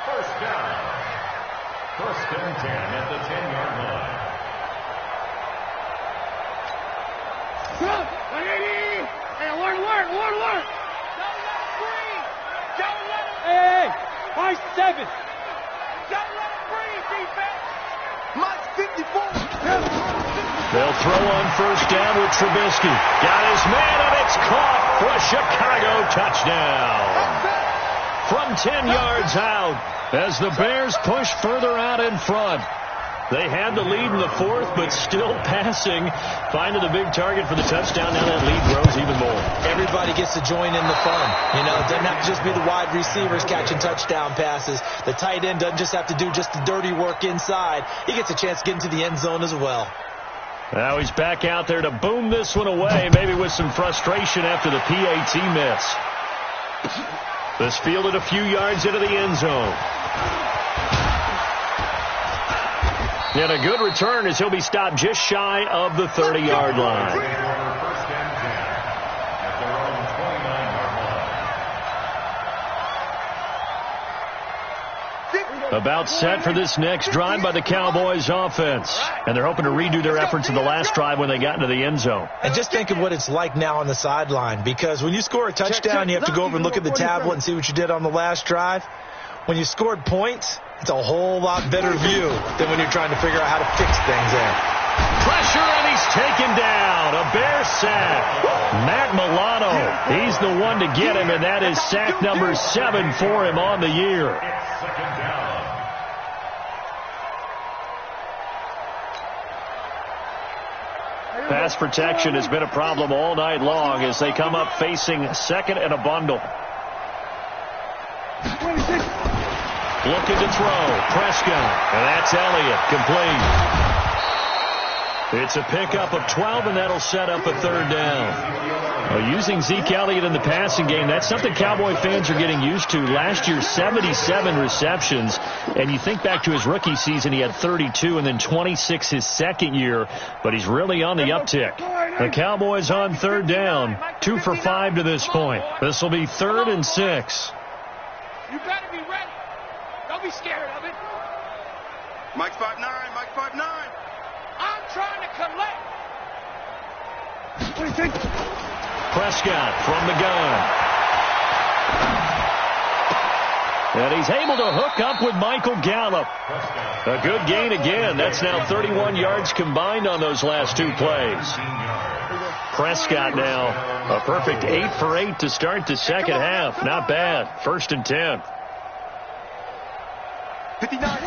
First down. First and 10 at the 10-yard line. Hey, alert. Don't let him breathe. Don't let him breathe. Hey, my 7. Don't let him breathe, defense. My 54. They'll throw on first down with Trubisky. Got his man, and it's caught for a Chicago touchdown. From 10 yards out, as the Bears push further out in front. They had the lead in the fourth, but still passing. Finding the big target for the touchdown. Now that lead grows even more. Everybody gets to join in the fun. You know, it doesn't have to just be the wide receivers catching touchdown passes. The tight end doesn't just have to do just the dirty work inside. He gets a chance to get into the end zone as well. Now he's back out there to boom this one away, maybe with some frustration after the PAT miss. This fielded a few yards into the end zone. And a good return as he'll be stopped just shy of the 30-yard line. About set for this next drive by the Cowboys offense. And they're hoping to redo their efforts in the last drive when they got into the end zone. And just think of what it's like now on the sideline. Because when you score a touchdown, you have to go over and look at the tablet and see what you did on the last drive. When you scored points, it's a whole lot better view than when you're trying to figure out how to fix things there. Pressure, and he's taken down. A Bear sack. Matt Milano, he's the one to get him, and that is sack number 7 for him on the year. Pass protection has been a problem all night long as they come up facing second and a bundle. Looking to throw. Prescott. And that's Elliott. Complete. It's a pickup of 12, and that'll set up a third down. Well, using Zeke Elliott in the passing game, that's something Cowboy fans are getting used to. Last year, 77 receptions. And you think back to his rookie season, he had 32 and then 26 his second year. But he's really on the uptick. The Cowboys on third down. 2 for 5 to this point. This will be 3rd and 6. You better be ready. Don't be scared of it. Mike 5'9", Mike 5'9". I'm trying to collect. Prescott from the gun. And he's able to hook up with Michael Gallup. A good gain again. That's now 31 yards combined on those last 2 plays. Prescott now a perfect 8 for 8 to start the second half. Not bad. 1st and 10. 59.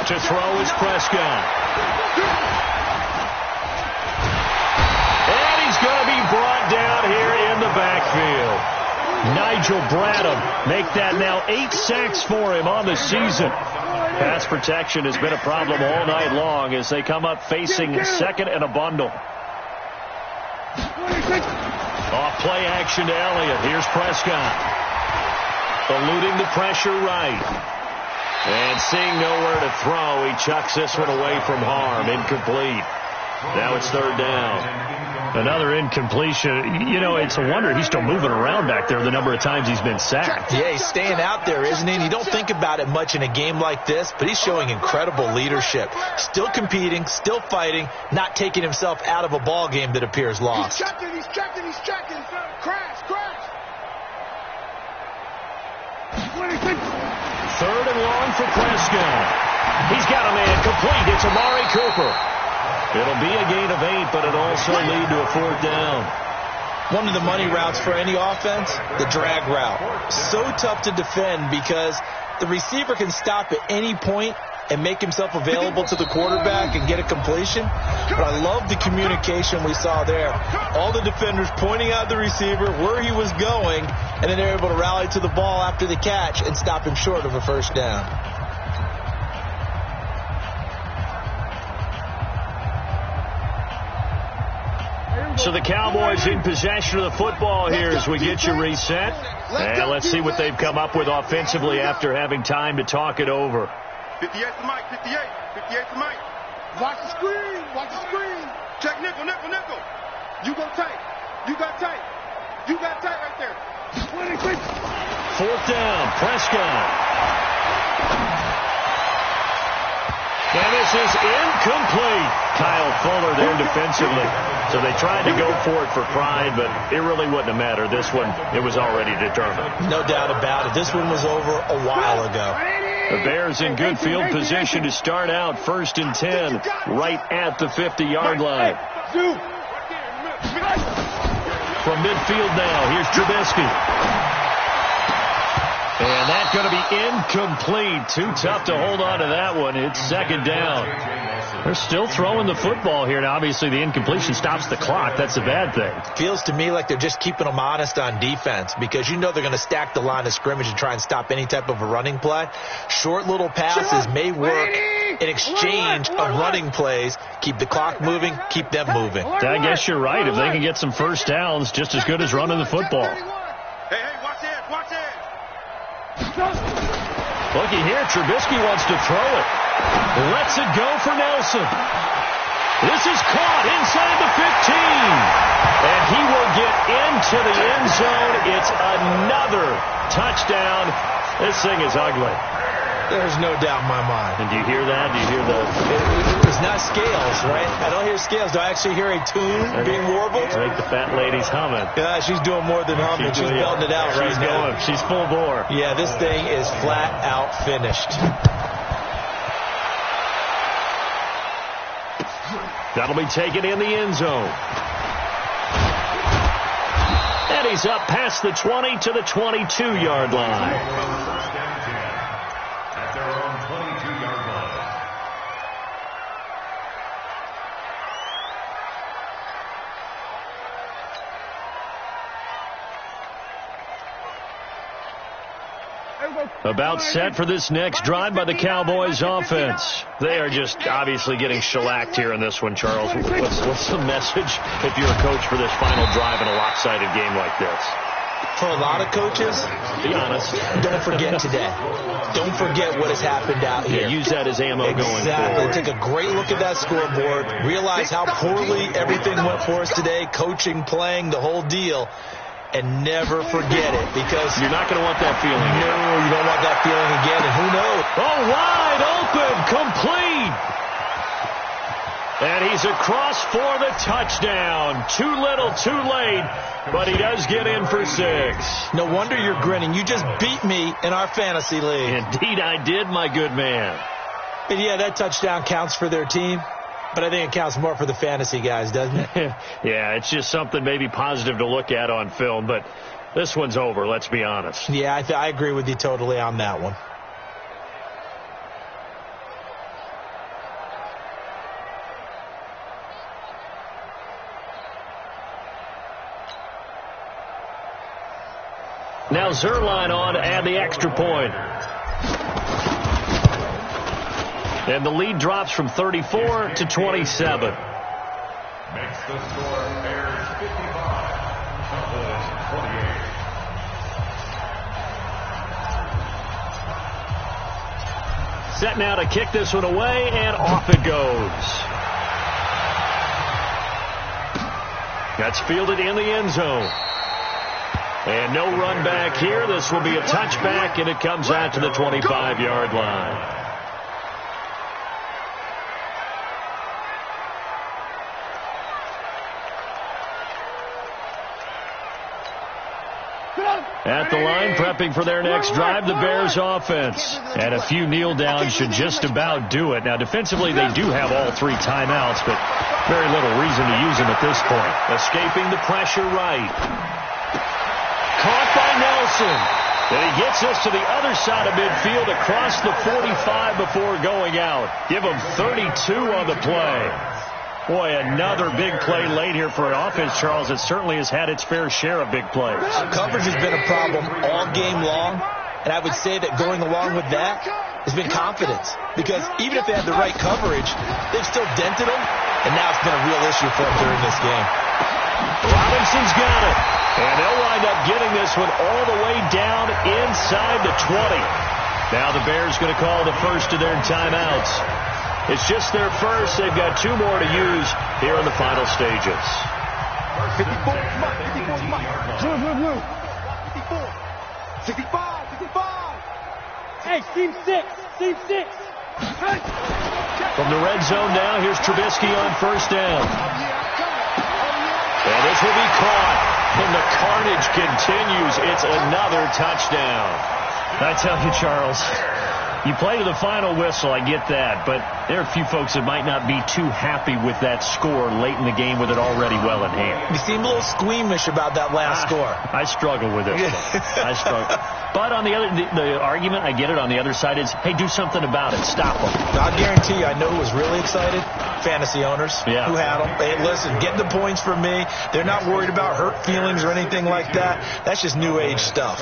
To throw is Prescott. And he's going to be brought down here in the backfield. Nigel Bradham make that now 8 sacks for him on the season. Pass protection has been a problem all night long as they come up facing second and a bundle. Off play action to Elliott. Here's Prescott. Eluding the pressure right. And seeing nowhere to throw, he chucks this one away from harm. Incomplete. Now it's 3rd down. Another incompletion. You know, it's a wonder he's still moving around back there the number of times he's been sacked. Yeah, he's staying out there, isn't he? And you don't think about it much in a game like this, but he's showing incredible leadership. Still competing, still fighting, not taking himself out of a ball game that appears lost. He's checking. Crash. 3rd and long for Prescott. He's got a man complete. It's Amari Cooper. It'll be a gain of 8, but it'll also lead to a 4th down. One of the money routes for any offense, the drag route. So tough to defend because the receiver can stop at any point and make himself available to the quarterback and get a completion. But I love the communication we saw there. All the defenders pointing out the receiver, where he was going, and then they're able to rally to the ball after the catch and stop him short of a 1st down. So the Cowboys in possession of the football here as we get you reset. And let's see what they've come up with offensively after having time to talk it over. 58 to Mike, 58 to Mike. Watch the screen. Check nickel. You got tight right there. 4th down, Prescott. is incomplete. Kyle Fuller there defensively. So they tried to go for it for pride, but it really wouldn't have mattered. This one, it was already determined. No doubt about it. This one was over a while ago. The Bears in good field position to start out 1st and 10, right at the 50-yard line. From midfield now, here's Trubisky. And that's going to be incomplete. Too tough to hold on to that one. It's 2nd down. They're still throwing the football here. Now, obviously, the incompletion stops the clock. That's a bad thing. Feels to me like they're just keeping them honest on defense because you know they're going to stack the line of scrimmage and try and stop any type of a running play. Short little passes may work in exchange of running plays. Keep the clock moving, keep them moving. I guess you're right. If they can get some first downs, just as good as running the football. Hey, watch that, watch that. Looky here, Trubisky wants to throw it. Lets it go for Nelson. This is caught inside the 15. And he will get into the end zone. It's another touchdown. This thing is ugly. There's no doubt in my mind. And do you hear that? Do you hear the... It's not scales, right? I don't hear scales. Do I actually hear a tune being warbled? I think the fat lady's humming. Yeah, she's doing more than humming. She's belting it out right now. She's full bore. Yeah, this thing is flat out finished. That'll be taken in the end zone. And he's up past the 20 to the 22-yard line. At their own 22-yard line. About set for this next drive by the Cowboys offense. They are just obviously getting shellacked here in this one, Charles. What's the message if you're a coach for this final drive in a lopsided game like this? For a lot of coaches, be honest, don't forget today. Don't forget what has happened out here. Yeah, use that as ammo going forward. Exactly. Take a great look at that scoreboard. Realize how poorly everything went for us today, coaching, playing, the whole deal. And never forget it, because you're not going to want that feeling again. No, you don't want that feeling again, and who knows? Oh, wide open, complete. And he's across for the touchdown. Too little, too late, but he does get in for 6. No wonder you're grinning. You just beat me in our fantasy league. Indeed I did, my good man. And yeah, that touchdown counts for their team. But I think it counts more for the fantasy guys, doesn't it? Yeah, it's just something maybe positive to look at on film, but this one's over, let's be honest. Yeah, I agree with you totally on that one. Now Zerline on to add the extra point. And the lead drops from 34 to 27. Makes the score Bears 55, Cowboys 28. Set now to kick this one away, and off it goes. That's fielded in the end zone. And no run back here. This will be a touchback, and it comes out to the 25-yard line. At the line, prepping for their next drive, the Bears offense. And a few kneel downs should just about do it. Now, defensively, they do have all 3 timeouts, but very little reason to use them at this point. Escaping the pressure right. Caught by Nelson. And he gets us to the other side of midfield across the 45 before going out. Give him 32 on the play. Boy, another big play late here for an offense, Charles. It certainly has had its fair share of big plays. Coverage has been a problem all game long, and I would say that going along with that has been confidence. Because even if they had the right coverage, they've still dented them, and now it's been a real issue for them during this game. Robinson's got it, and they'll wind up getting this one all the way down inside the 20. Now the Bears going to call the first of their timeouts. It's just their first. They've got 2 more to use here in the final stages. 54, 65. Hey, team 6. Team 6. Hey. From the red zone now, here's Trubisky on first down. And this will be caught. And the carnage continues. It's another touchdown. I tell you, Charles, you play to the final whistle, I get that, but there are a few folks that might not be too happy with that score late in the game with it already well in hand. You seem a little squeamish about that last score. I struggle with it. I struggle. But on the other, the argument, I get it, on the other side is, hey, do something about it. Stop them. I guarantee you, I know who was really excited. Fantasy owners who had them. Hey, listen, get the points for me. They're not worried about hurt feelings or anything like that. That's just new age stuff.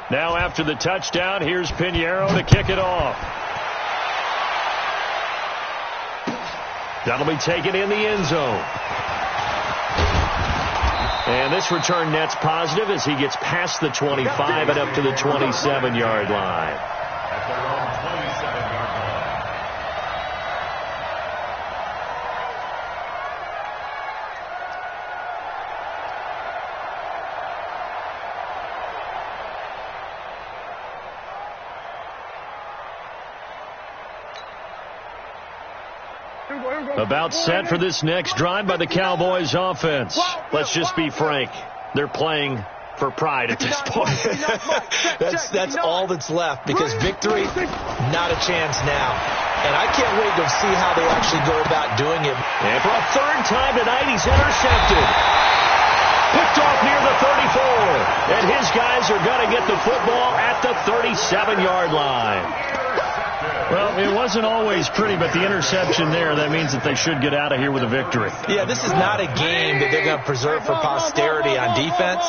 Now after the touchdown, here's Pinheiro to kick it off. That'll be taken in the end zone. And this return net's positive as he gets past the 25 and up to the 27-yard line. At their own 27-yard line. About set for this next drive by the Cowboys offense. Let's just be frank. They're playing for pride at this point. that's all that's left, because victory, not a chance now. And I can't wait to see how they actually go about doing it. And for a third time tonight, he's intercepted. Picked off near the 34. And his guys are going to get the football at the 37-yard line. Well, it wasn't always pretty, but the interception there, that means that they should get out of here with a victory. Yeah, this is not a game that they're going to preserve for posterity on defense,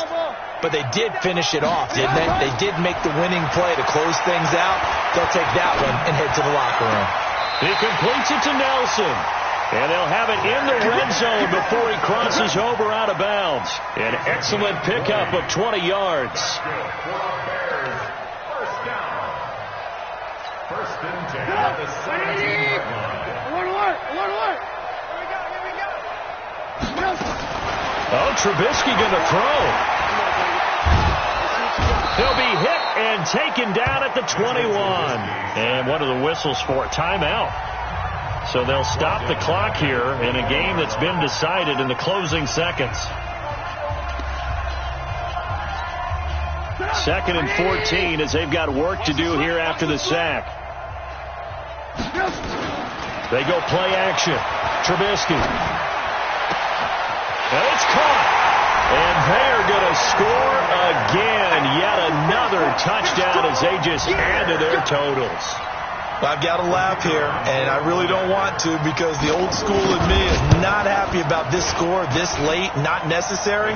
but they did finish it off, didn't they? They did make the winning play to close things out. They'll take that one and head to the locker room. He completes it to Nelson. And they'll have it in the red zone before he crosses over out of bounds. An excellent pickup of 20 yards. First and 10 at the 17-yard line. Oh, Trubisky going to throw. He'll be hit and taken down at the 21. And what are the whistles for? Timeout. So they'll stop the clock here in a game that's been decided in the closing seconds. 2nd and 14 as they've got work to do here after the sack. They go play action. Trubisky. And it's caught. And they're going to score again. Yet another touchdown as they just add to their totals. I've got to laugh here, and I really don't want to, because the old school in me is not happy about this score this late, not necessary.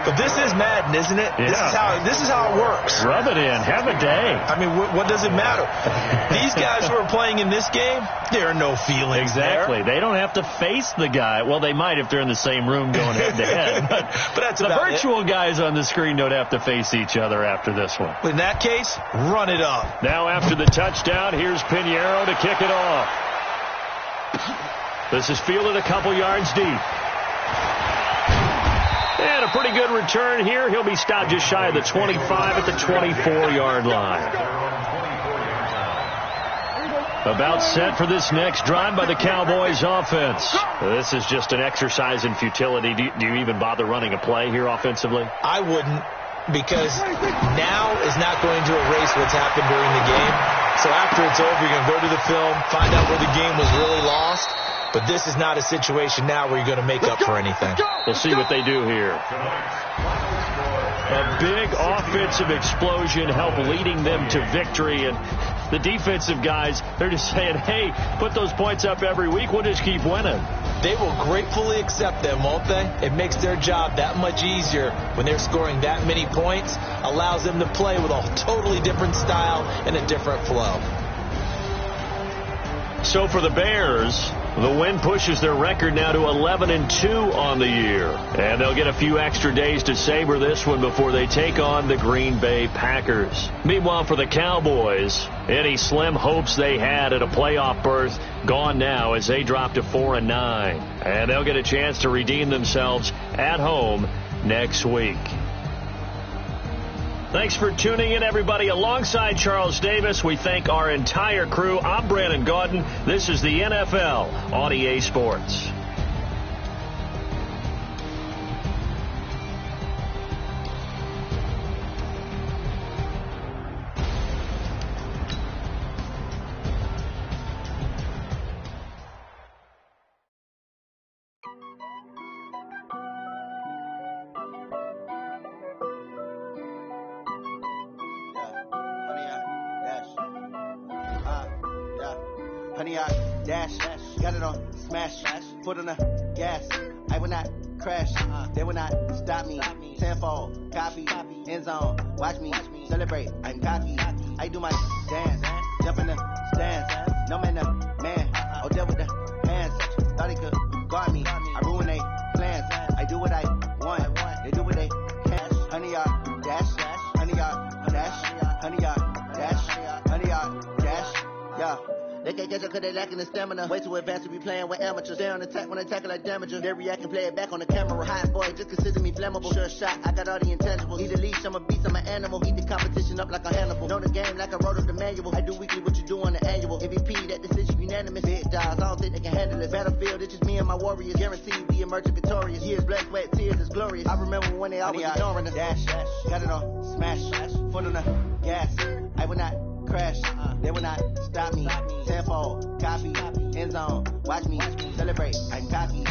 But this is Madden, isn't it? Yeah. This is how it works. Rub it in. Have a day. I mean, what does it matter? These guys who are playing in this game, there are no feelings Exactly. there. They don't have to face the guy. Well, they might if they're in the same room going head-to-head. But that's the about virtual guys on the screen don't have to face each other after this one. In that case, run it up. Now after the touchdown, here's Pinheiro to kick it off. This is fielded a couple yards deep. And a pretty good return here. He'll be stopped just shy of the 25 at the 24-yard line. About set for this next drive by the Cowboys offense. This is just an exercise in futility. Do you even bother running a play here offensively? I wouldn't, because now is not going to erase what's happened during the game. So after it's over, you're going to go to the film, find out where the game was really lost. But this is not a situation now where you're going to make up for anything. We'll see what they do here. A big offensive explosion helped leading them to victory. And the defensive guys, they're just saying, hey, put those points up every week. We'll just keep winning. They will gratefully accept them, won't they? It makes their job that much easier when they're scoring that many points. Allows them to play with a totally different style and a different flow. So for the Bears, the win pushes their record now to 11-2 on the year. And they'll get a few extra days to savor this one before they take on the Green Bay Packers. Meanwhile, for the Cowboys, any slim hopes they had at a playoff berth gone now as they drop to 4-9. And they'll get a chance to redeem themselves at home next week. Thanks for tuning in, everybody. Alongside Charles Davis, we thank our entire crew. I'm Brandon Gaudin. This is the NFL on EA Sports. Dash, got it on, smash, foot on the gas, I will not crash, they will not stop me, tenfold, copy, end zone, watch me, celebrate, I'm cocky, I do my dance, jump in the stands, no man, oh, deal with the hands, thought he could guard me, I ruin they plans, I do what I want, they do what they can, 100 yard dash, 100 yard dash, 100 yard dash, 100 yard dash, yeah. They can't catch up cause they lacking the stamina. Way too advanced to be playing with amateurs. Stay on attack when they tackle like damagers. They react and play it back on the camera. Hot boy, just consider me flammable. Sure shot, I got all the intangibles. Need a leash, I'm a beast, I'm an animal. Eat the competition up like a Hannibal. Know the game like I wrote up the manual. I do weekly what you do on the annual. MVP, that decision unanimous. Big dogs, I don't think they can handle it. Battlefield, it's just me and my warriors. Guaranteed be emerging victorious. Years, blood, sweat, tears is glorious. I remember when they always ignoring us. Dash, got it on, smash, foot on the gas. I will not crash, they will not stop me, tenfold, copy, end zone, watch me, celebrate, I'm cocky,